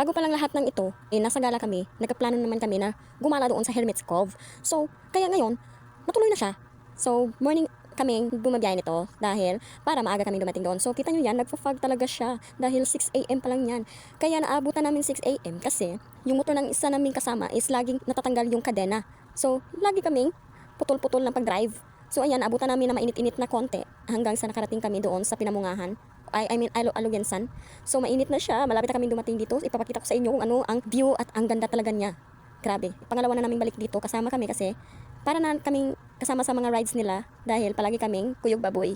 bago pa lang lahat ng ito, nasa gala kami, nagkaplano naman kami na gumala doon sa Hermit's Cove. So, kaya ngayon, natuloy na siya. So, morning kaming bumabiyahe nito dahil para maaga kami dumating doon. So, kita nyo yan, nagpa-fog talaga siya dahil 6 a.m. pa lang yan. Kaya naabutan namin 6 a.m. kasi yung motor ng isa naming kasama is laging natatanggal yung kadena. So, lagi kaming putol-putol ng pag-drive. So, ayan, naabutan namin na mainit-init na konti hanggang sa nakarating kami doon sa Pinamungahan. I mean, Alugensan. So, mainit na siya. Malapit na kami dumating dito. Ipapakita ko sa inyo kung ano ang view at ang ganda talaga niya. Grabe. Pangalawa na namin balik dito. Kasama kami kasi para na kaming kasama sa mga rides nila dahil palagi kaming kuyog baboy.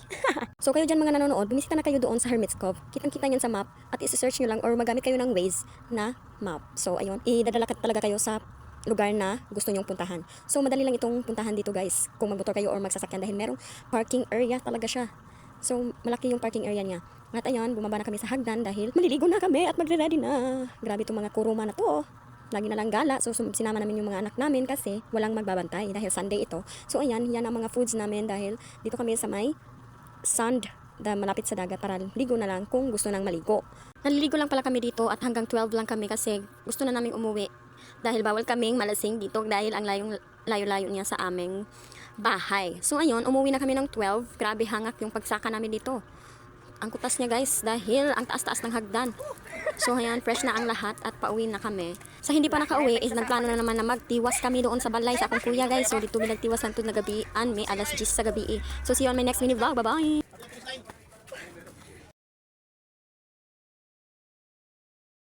So kayo dyan mga nanonood, bumisita na kayo doon sa Hermit's Cove. Kitang-kita niyan sa map at isi-search nyo lang or magamit kayo ng Waze na map. So ayun, idadala talaga kayo sa lugar na gusto nyong puntahan. So madali lang itong puntahan dito guys kung magmotor kayo or magsasakyan dahil merong parking area talaga siya. So malaki yung parking area niya. At ayun, bumaba na kami sa hagdan dahil maliligo na kami at magre-ready na. Grabe itong mga kuruma na to. Lagi na lang gala. So sinama namin yung mga anak namin kasi walang magbabantay dahil Sunday ito. So ayan, yan ang mga foods namin dahil dito kami sa may sand na malapit sa dagat para ligo na lang kung gusto nang maligo. Naliligo lang pala kami dito at hanggang 12 lang kami kasi gusto na naming umuwi. Dahil bawal kaming malasing dito dahil ang layo-layo niya sa aming bahay. So ayun, umuwi na kami ng 12. Grabe hangak yung pagsaka namin dito. Ang kutas niya guys dahil ang taas-taas ng hagdan. So ayan, fresh na ang lahat at pauwi na kami. Sa hindi pa nakauwi is nagplano na naman na magtiwas kami doon sa balay sa akong kuya guys. So dito nagtiwas lang to na gabi, may alas 10 sa gabi. So see you on my next mini vlog. Bye bye.